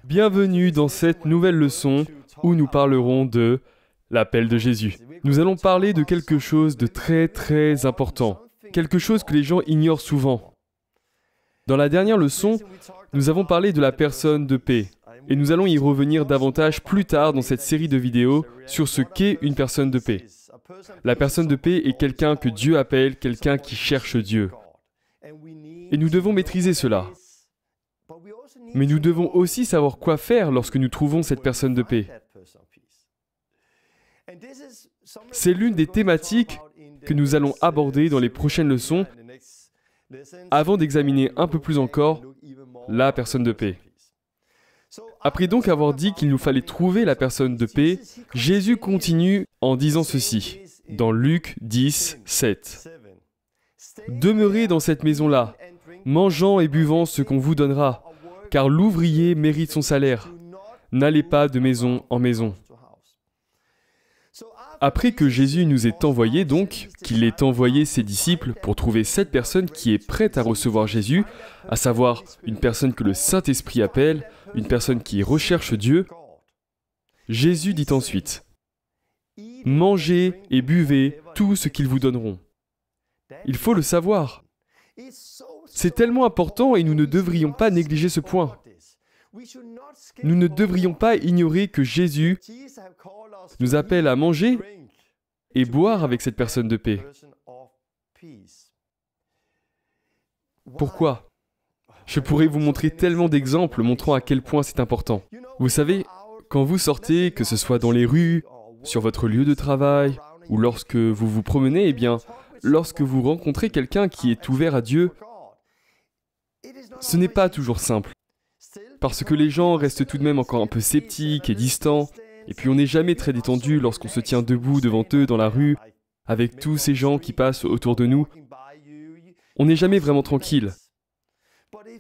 Bienvenue dans cette nouvelle leçon où nous parlerons de l'appel de Jésus. Nous allons parler de quelque chose de très important, quelque chose que les gens ignorent souvent. Dans la dernière leçon, nous avons parlé de la personne de paix, et nous allons y revenir davantage plus tard dans cette série de vidéos sur ce qu'est une personne de paix. La personne de paix est quelqu'un que Dieu appelle, quelqu'un qui cherche Dieu. Et nous devons maîtriser cela. Mais nous devons aussi savoir quoi faire lorsque nous trouvons cette personne de paix. C'est l'une des thématiques que nous allons aborder dans les prochaines leçons avant d'examiner un peu plus encore la personne de paix. Après donc avoir dit qu'il nous fallait trouver la personne de paix, Jésus continue en disant ceci, dans Luc 10, 7. « Demeurez dans cette maison-là, mangeant et buvant ce qu'on vous donnera, car l'ouvrier mérite son salaire. N'allez pas de maison en maison. » Après que Jésus nous ait envoyés donc, qu'il ait envoyé ses disciples pour trouver cette personne qui est prête à recevoir Jésus, à savoir une personne que le Saint-Esprit appelle, une personne qui recherche Dieu, Jésus dit ensuite, « Mangez et buvez tout ce qu'ils vous donneront. » Il faut le savoir. C'est tellement important et nous ne devrions pas négliger ce point. Nous ne devrions pas ignorer que Jésus nous appelle à manger et boire avec cette personne de paix. Pourquoi ? Je pourrais vous montrer tellement d'exemples montrant à quel point c'est important. Vous savez, quand vous sortez, que ce soit dans les rues, sur votre lieu de travail, ou lorsque vous vous promenez, eh bien, lorsque vous rencontrez quelqu'un qui est ouvert à Dieu, ce n'est pas toujours simple. Parce que les gens restent tout de même encore un peu sceptiques et distants, et puis on n'est jamais très détendu lorsqu'on se tient debout devant eux dans la rue, avec tous ces gens qui passent autour de nous. On n'est jamais vraiment tranquille.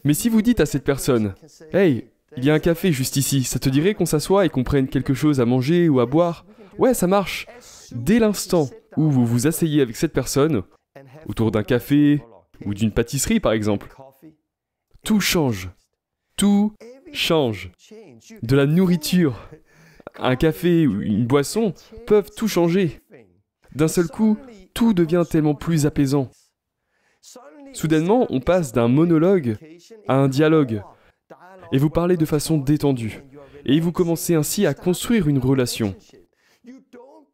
Mais si vous dites à cette personne, « Hey, il y a un café juste ici, ça te dirait qu'on s'assoie et qu'on prenne quelque chose à manger ou à boire ?» Ouais, ça marche. Dès l'instant où vous vous asseyez avec cette personne, autour d'un café ou d'une pâtisserie par exemple, tout change. Tout change. De la nourriture, un café ou une boisson peuvent tout changer. D'un seul coup, tout devient tellement plus apaisant. Soudainement, on passe d'un monologue à un dialogue. Et vous parlez de façon détendue. Et vous commencez ainsi à construire une relation.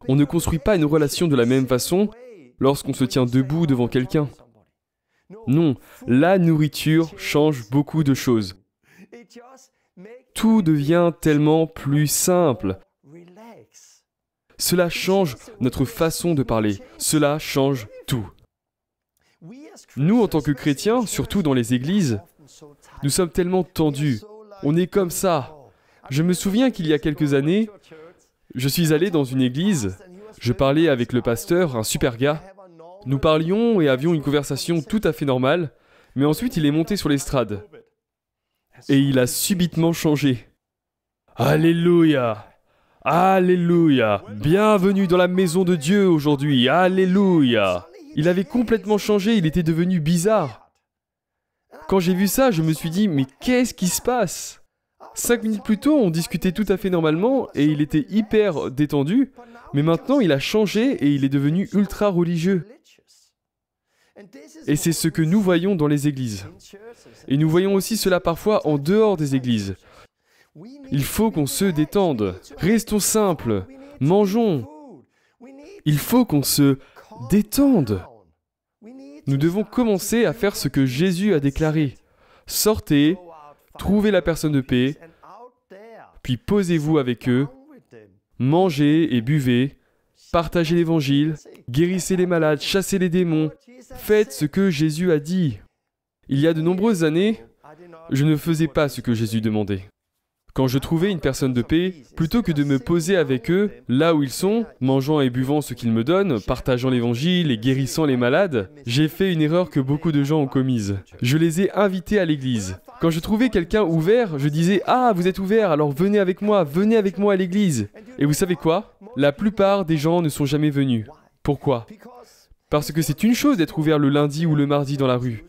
On ne construit pas une relation de la même façon lorsqu'on se tient debout devant quelqu'un. Non, la nourriture change beaucoup de choses. Tout devient tellement plus simple. Cela change notre façon de parler. Cela change tout. Nous, en tant que chrétiens, surtout dans les églises, nous sommes tellement tendus. On est comme ça. Je me souviens qu'il y a quelques années, je suis allé dans une église, je parlais avec le pasteur, un super gars. Nous parlions et avions une conversation tout à fait normale, mais ensuite il est monté sur l'estrade. Et il a subitement changé. Alléluia! Alléluia! Bienvenue dans la maison de Dieu aujourd'hui! Alléluia! Il avait complètement changé, il était devenu bizarre. Quand j'ai vu ça, je me suis dit, mais qu'est-ce qui se passe? 5 minutes plus tôt, on discutait tout à fait normalement et il était hyper détendu, mais maintenant il a changé et il est devenu ultra religieux. Et c'est ce que nous voyons dans les églises. Et nous voyons aussi cela parfois en dehors des églises. Il faut qu'on se détende. Restons simples. Mangeons. Il faut qu'on se détende. Nous devons commencer à faire ce que Jésus a déclaré. Sortez, trouvez la personne de paix, puis posez-vous avec eux, mangez et buvez, partagez l'évangile, guérissez les malades, chassez les démons, faites ce que Jésus a dit. Il y a de nombreuses années, je ne faisais pas ce que Jésus demandait. Quand je trouvais une personne de paix, plutôt que de me poser avec eux, là où ils sont, mangeant et buvant ce qu'ils me donnent, partageant l'évangile et guérissant les malades, j'ai fait une erreur que beaucoup de gens ont commise. Je les ai invités à l'église. Quand je trouvais quelqu'un ouvert, je disais « Ah, vous êtes ouvert, alors venez avec moi à l'église !» Et vous savez quoi ? La plupart des gens ne sont jamais venus. Pourquoi ? Parce que c'est une chose d'être ouvert le lundi ou le mardi dans la rue.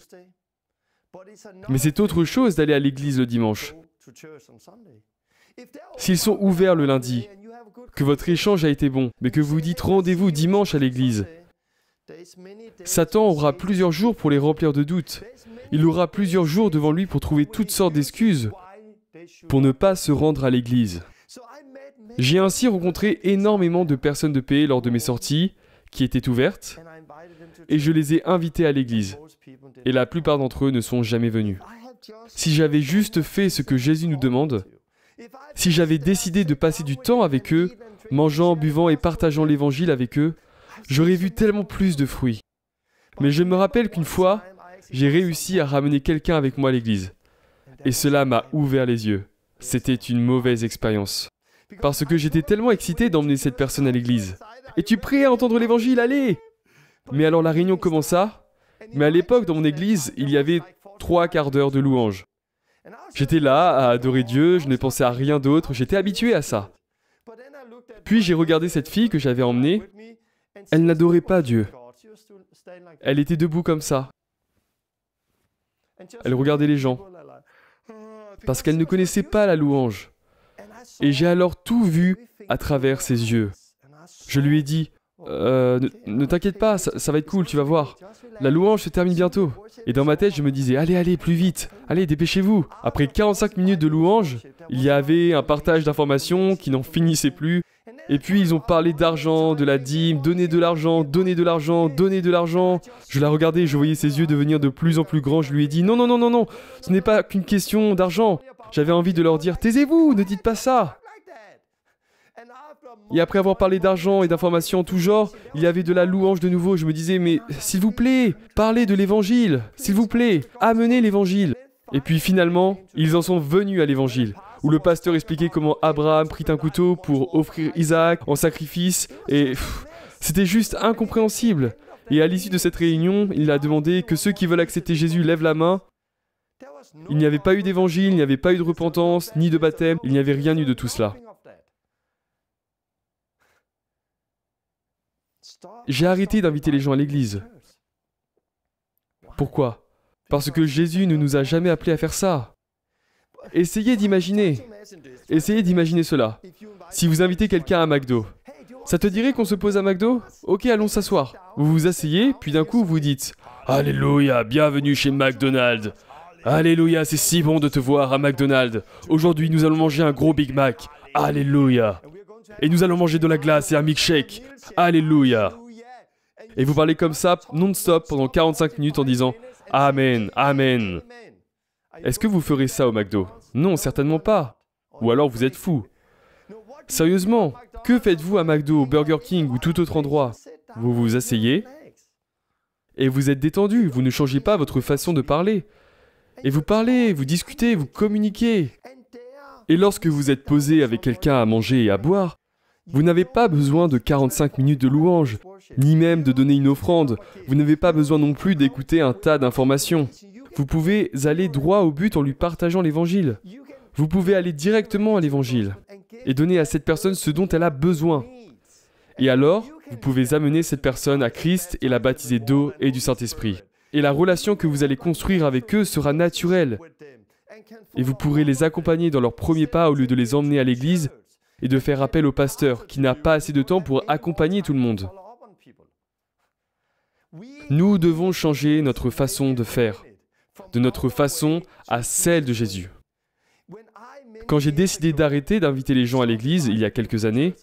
Mais c'est autre chose d'aller à l'église le dimanche. S'ils sont ouverts le lundi, que votre échange a été bon, mais que vous dites rendez-vous dimanche à l'église, Satan aura plusieurs jours pour les remplir de doutes. Il aura plusieurs jours devant lui pour trouver toutes sortes d'excuses pour ne pas se rendre à l'église. J'ai ainsi rencontré énormément de personnes de paix lors de mes sorties qui étaient ouvertes et je les ai invités à l'église. Et la plupart d'entre eux ne sont jamais venus. Si j'avais juste fait ce que Jésus nous demande, si j'avais décidé de passer du temps avec eux, mangeant, buvant et partageant l'évangile avec eux, j'aurais vu tellement plus de fruits. Mais je me rappelle qu'une fois, j'ai réussi à ramener quelqu'un avec moi à l'église. Et cela m'a ouvert les yeux. C'était une mauvaise expérience. Parce que j'étais tellement excité d'emmener cette personne à l'église. Es-tu prêt à entendre l'évangile? Allez! Mais alors la réunion commença. Mais à l'époque, dans mon église, il y avait 3/4 d'heure de louange. J'étais là à adorer Dieu, je ne pensais à rien d'autre, j'étais habitué à ça. Puis j'ai regardé cette fille que j'avais emmenée. Elle n'adorait pas Dieu. Elle était debout comme ça. Elle regardait les gens. Parce qu'elle ne connaissait pas la louange. Et j'ai alors tout vu à travers ses yeux. Je lui ai dit, ne t'inquiète pas, ça va être cool, tu vas voir. La louange se termine bientôt. Et dans ma tête, je me disais, allez, plus vite, allez, dépêchez-vous. Après 45 minutes de louange, il y avait un partage d'informations qui n'en finissait plus. Et puis ils ont parlé d'argent, de la dîme, donner de l'argent, donner de l'argent, donner de l'argent. Je la regardais et je voyais ses yeux devenir de plus en plus grands. Je lui ai dit, non, ce n'est pas qu'une question d'argent. J'avais envie de leur dire, taisez-vous, ne dites pas ça. Et après avoir parlé d'argent et d'informations en tout genre, il y avait de la louange de nouveau. Je me disais, mais s'il vous plaît, parlez de l'évangile, s'il vous plaît, amenez l'évangile. Et puis finalement, ils en sont venus à l'évangile, où le pasteur expliquait comment Abraham prit un couteau pour offrir Isaac en sacrifice, et c'était juste incompréhensible. Et à l'issue de cette réunion, il a demandé que ceux qui veulent accepter Jésus lèvent la main. Il n'y avait pas eu d'évangile, il n'y avait pas eu de repentance, ni de baptême, il n'y avait rien eu de tout cela. J'ai arrêté d'inviter les gens à l'église. Pourquoi? Parce que Jésus ne nous a jamais appelés à faire ça. Essayez d'imaginer cela. Si vous invitez quelqu'un à McDo, ça te dirait qu'on se pose à McDo? Ok, allons s'asseoir. Vous vous asseyez, puis d'un coup vous dites « Alléluia, bienvenue chez McDonald's. Alléluia, c'est si bon de te voir à McDonald's. Aujourd'hui, nous allons manger un gros Big Mac. Alléluia. Et nous allons manger de la glace et un milkshake. Alléluia. » Et vous parlez comme ça, non-stop, pendant 45 minutes en disant « Amen, Amen. » Est-ce que vous ferez ça au McDo? Non, certainement pas. Ou alors vous êtes fou. Sérieusement, que faites-vous à McDo, Burger King ou tout autre endroit? Vous vous asseyez et vous êtes détendu, vous ne changez pas votre façon de parler. Et vous parlez, vous discutez, vous communiquez. Et lorsque vous êtes posé avec quelqu'un à manger et à boire, vous n'avez pas besoin de 45 minutes de louange, ni même de donner une offrande. Vous n'avez pas besoin non plus d'écouter un tas d'informations. Vous pouvez aller droit au but en lui partageant l'évangile. Vous pouvez aller directement à l'évangile et donner à cette personne ce dont elle a besoin. Et alors, vous pouvez amener cette personne à Christ et la baptiser d'eau et du Saint-Esprit. Et la relation que vous allez construire avec eux sera naturelle. Et vous pourrez les accompagner dans leurs premiers pas au lieu de les emmener à l'église et de faire appel au pasteur qui n'a pas assez de temps pour accompagner tout le monde. Nous devons changer notre façon de faire, de notre façon à celle de Jésus. Quand j'ai décidé d'arrêter d'inviter les gens à l'église il y a quelques années,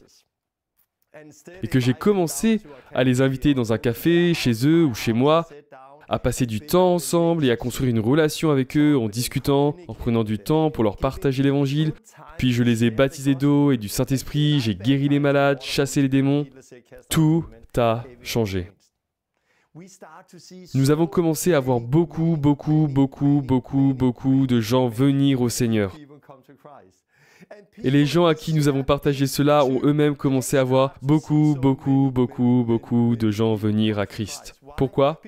et que j'ai commencé à les inviter dans un café, chez eux ou chez moi, à passer du temps ensemble et à construire une relation avec eux en discutant, en prenant du temps pour leur partager l'évangile, puis je les ai baptisés d'eau et du Saint-Esprit, j'ai guéri les malades, chassé les démons, tout a changé. Nous avons commencé à voir beaucoup de gens venir au Seigneur. Et les gens à qui nous avons partagé cela ont eux-mêmes commencé à voir beaucoup de gens venir à Christ. Pourquoi?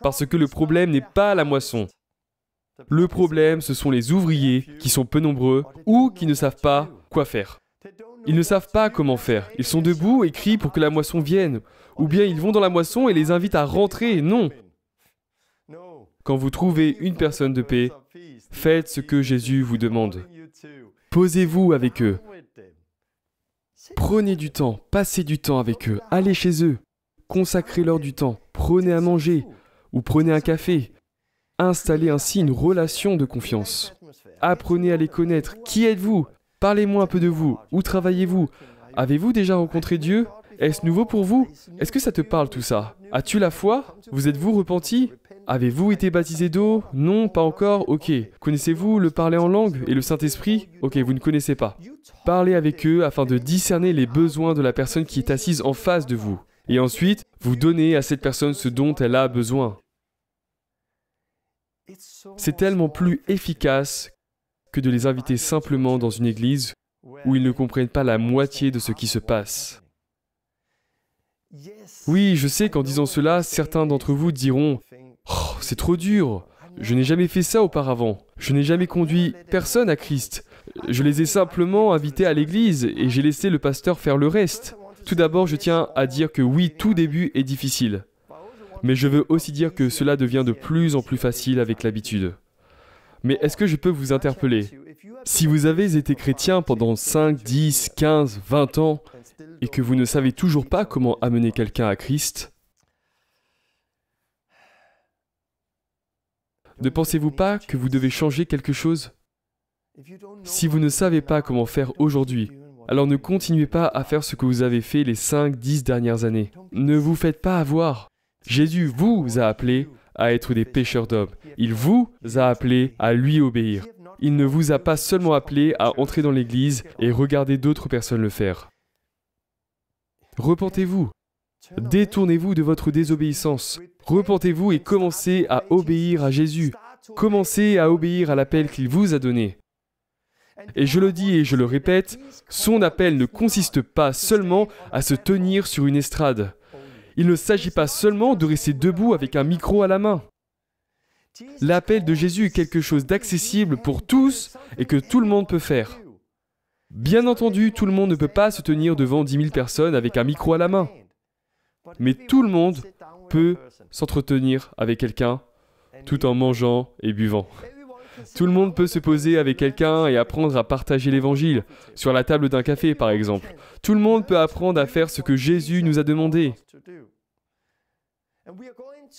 Parce que le problème n'est pas la moisson. Le problème, ce sont les ouvriers qui sont peu nombreux ou qui ne savent pas quoi faire. Ils ne savent pas comment faire. Ils sont debout et crient pour que la moisson vienne. Ou bien ils vont dans la moisson et les invitent à rentrer. Non. Quand vous trouvez une personne de paix, faites ce que Jésus vous demande. Posez-vous avec eux. Prenez du temps, passez du temps avec eux, allez chez eux. Consacrez-leur du temps, prenez à manger ou prenez un café. Installez ainsi une relation de confiance. Apprenez à les connaître. Qui êtes-vous? Parlez-moi un peu de vous. Où travaillez-vous? Avez-vous déjà rencontré Dieu? Est-ce nouveau pour vous? Est-ce que ça te parle tout ça? As-tu la foi? Vous êtes-vous repenti? Avez-vous été baptisé d'eau? Non, pas encore? Ok. Connaissez-vous le parler en langue et le Saint-Esprit? Ok, vous ne connaissez pas. Parlez avec eux afin de discerner les besoins de la personne qui est assise en face de vous. Et ensuite, vous donnez à cette personne ce dont elle a besoin. C'est tellement plus efficace que de les inviter simplement dans une église où ils ne comprennent pas la moitié de ce qui se passe. Oui, je sais qu'en disant cela, certains d'entre vous diront « Oh, c'est trop dur, je n'ai jamais fait ça auparavant, je n'ai jamais conduit personne à Christ, je les ai simplement invités à l'église et j'ai laissé le pasteur faire le reste. » Tout d'abord, je tiens à dire que oui, tout début est difficile. Mais je veux aussi dire que cela devient de plus en plus facile avec l'habitude. Mais est-ce que je peux vous interpeller? Si vous avez été chrétien pendant 5, 10, 15, 20 ans et que vous ne savez toujours pas comment amener quelqu'un à Christ, ne pensez-vous pas que vous devez changer quelque chose? Si vous ne savez pas comment faire aujourd'hui, alors ne continuez pas à faire ce que vous avez fait les 5, 10 dernières années. Ne vous faites pas avoir. Jésus vous a appelé à être des pêcheurs d'hommes. Il vous a appelé à lui obéir. Il ne vous a pas seulement appelé à entrer dans l'église et regarder d'autres personnes le faire. Repentez-vous. Détournez-vous de votre désobéissance. Repentez-vous et commencez à obéir à Jésus. Commencez à obéir à l'appel qu'il vous a donné. Et je le dis et je le répète, son appel ne consiste pas seulement à se tenir sur une estrade. Il ne s'agit pas seulement de rester debout avec un micro à la main. L'appel de Jésus est quelque chose d'accessible pour tous et que tout le monde peut faire. Bien entendu, tout le monde ne peut pas se tenir devant 10 000 personnes avec un micro à la main. Mais tout le monde peut s'entretenir avec quelqu'un tout en mangeant et buvant. Tout le monde peut se poser avec quelqu'un et apprendre à partager l'évangile, sur la table d'un café par exemple. Tout le monde peut apprendre à faire ce que Jésus nous a demandé.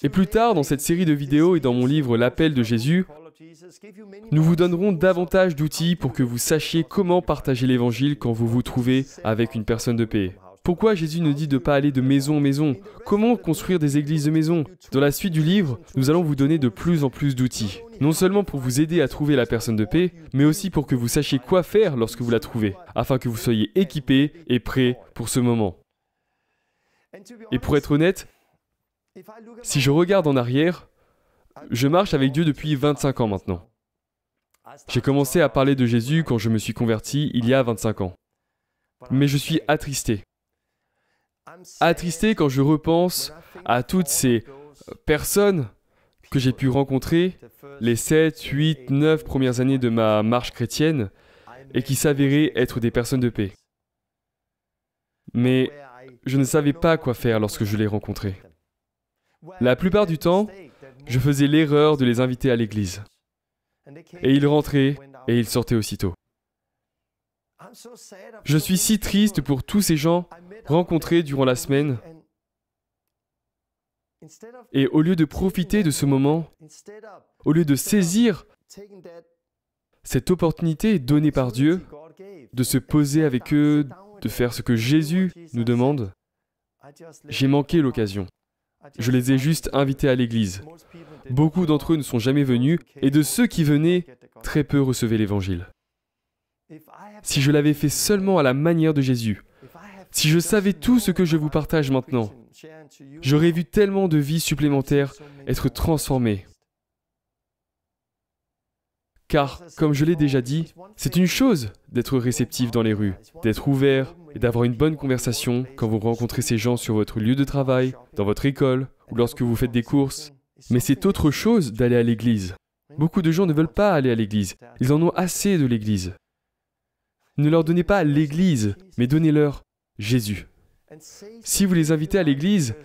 Et plus tard, dans cette série de vidéos et dans mon livre L'appel de Jésus, nous vous donnerons davantage d'outils pour que vous sachiez comment partager l'évangile quand vous vous trouvez avec une personne de paix. Pourquoi Jésus nous dit de ne pas aller de maison en maison? Comment construire des églises de maison? Dans la suite du livre, nous allons vous donner de plus en plus d'outils. Non seulement pour vous aider à trouver la personne de paix, mais aussi pour que vous sachiez quoi faire lorsque vous la trouvez, afin que vous soyez équipés et prêts pour ce moment. Et pour être honnête, si je regarde en arrière, je marche avec Dieu depuis 25 ans maintenant. J'ai commencé à parler de Jésus quand je me suis converti il y a 25 ans. Mais je suis attristé. Attristé quand je repense à toutes ces personnes que j'ai pu rencontrer les 7, 8, 9 premières années de ma marche chrétienne et qui s'avéraient être des personnes de paix. Mais je ne savais pas quoi faire lorsque je les rencontrais. La plupart du temps, je faisais l'erreur de les inviter à l'église. Et ils rentraient et ils sortaient aussitôt. Je suis si triste pour tous ces gens rencontrés durant la semaine. Et au lieu de profiter de ce moment, au lieu de saisir cette opportunité donnée par Dieu, de se poser avec eux, de faire ce que Jésus nous demande, j'ai manqué l'occasion. Je les ai juste invités à l'église. Beaucoup d'entre eux ne sont jamais venus, et de ceux qui venaient, très peu recevaient l'évangile. Si je l'avais fait seulement à la manière de Jésus, si je savais tout ce que je vous partage maintenant, j'aurais vu tellement de vies supplémentaires être transformées. Car, comme je l'ai déjà dit, c'est une chose d'être réceptif dans les rues, d'être ouvert et d'avoir une bonne conversation quand vous rencontrez ces gens sur votre lieu de travail, dans votre école ou lorsque vous faites des courses. Mais c'est autre chose d'aller à l'église. Beaucoup de gens ne veulent pas aller à l'église. Ils en ont assez de l'église. Ne leur donnez pas l'église, mais donnez-leur Jésus. Si vous les invitez à l'église,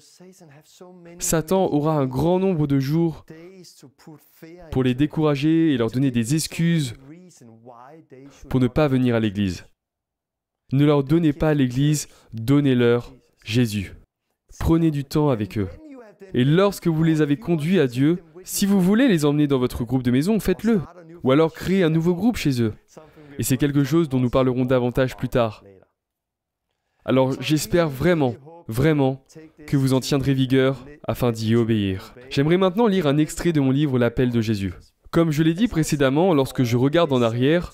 Satan aura un grand nombre de jours pour les décourager et leur donner des excuses pour ne pas venir à l'église. Ne leur donnez pas l'église, donnez-leur Jésus. Prenez du temps avec eux. Et lorsque vous les avez conduits à Dieu, si vous voulez les emmener dans votre groupe de maison, faites-le. Ou alors créez un nouveau groupe chez eux. Et c'est quelque chose dont nous parlerons davantage plus tard. Alors j'espère vraiment que vous en tiendrez vigueur afin d'y obéir. J'aimerais maintenant lire un extrait de mon livre L'appel de Jésus. Comme je l'ai dit précédemment, lorsque je regarde en arrière,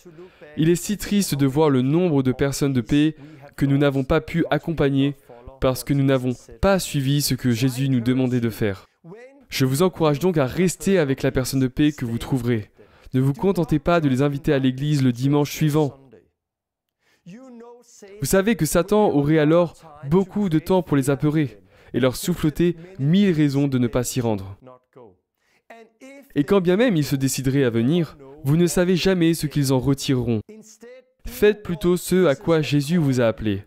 il est si triste de voir le nombre de personnes de paix que nous n'avons pas pu accompagner parce que nous n'avons pas suivi ce que Jésus nous demandait de faire. Je vous encourage donc à rester avec la personne de paix que vous trouverez. Ne vous contentez pas de les inviter à l'église le dimanche suivant. Vous savez que Satan aurait alors beaucoup de temps pour les apeurer et leur souffleter 1000 raisons de ne pas s'y rendre. Et quand bien même ils se décideraient à venir, vous ne savez jamais ce qu'ils en retireront. Faites plutôt ce à quoi Jésus vous a appelé.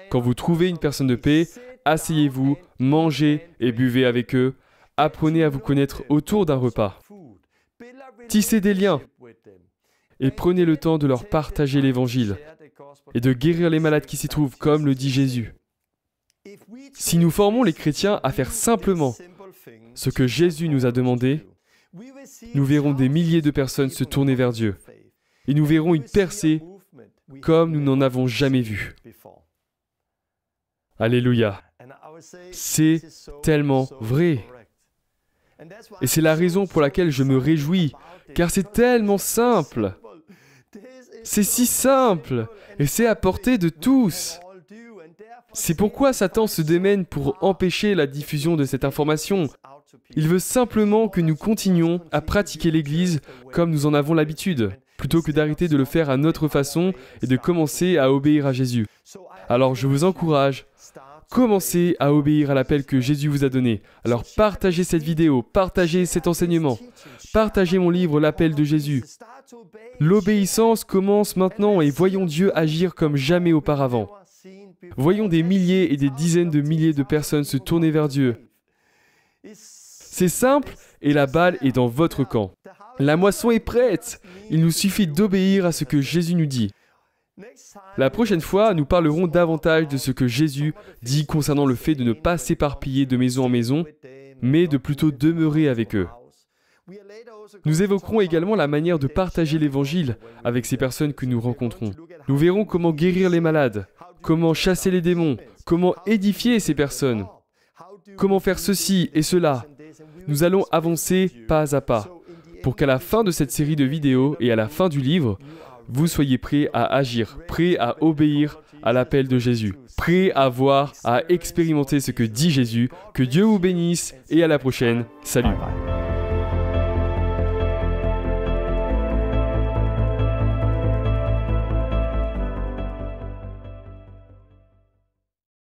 Quand vous trouvez une personne de paix, asseyez-vous, mangez et buvez avec eux. Apprenez à vous connaître autour d'un repas. Tissez des liens et prenez le temps de leur partager l'Évangile et de guérir les malades qui s'y trouvent, comme le dit Jésus. Si nous formons les chrétiens à faire simplement ce que Jésus nous a demandé, nous verrons des milliers de personnes se tourner vers Dieu et nous verrons une percée comme nous n'en avons jamais vu. Alléluia. C'est tellement vrai. Et c'est la raison pour laquelle je me réjouis, car c'est tellement simple. C'est si simple, et c'est à portée de tous. C'est pourquoi Satan se démène pour empêcher la diffusion de cette information. Il veut simplement que nous continuions à pratiquer l'Église comme nous en avons l'habitude, plutôt que d'arrêter de le faire à notre façon et de commencer à obéir à Jésus. Alors je vous encourage, commencez à obéir à l'appel que Jésus vous a donné. Alors partagez cette vidéo, partagez cet enseignement, partagez mon livre L'appel de Jésus. L'obéissance commence maintenant et voyons Dieu agir comme jamais auparavant. Voyons des milliers et des dizaines de milliers de personnes se tourner vers Dieu. C'est simple et la balle est dans votre camp. La moisson est prête. Il nous suffit d'obéir à ce que Jésus nous dit. La prochaine fois, nous parlerons davantage de ce que Jésus dit concernant le fait de ne pas s'éparpiller de maison en maison, mais de plutôt demeurer avec eux. Nous évoquerons également la manière de partager l'Évangile avec ces personnes que nous rencontrons. Nous verrons comment guérir les malades, comment chasser les démons, comment édifier ces personnes, comment faire ceci et cela. Nous allons avancer pas à pas, pour qu'à la fin de cette série de vidéos et à la fin du livre, vous soyez prêts à agir, prêts à obéir à l'appel de Jésus, prêts à voir, à expérimenter ce que dit Jésus. Que Dieu vous bénisse et à la prochaine. Salut!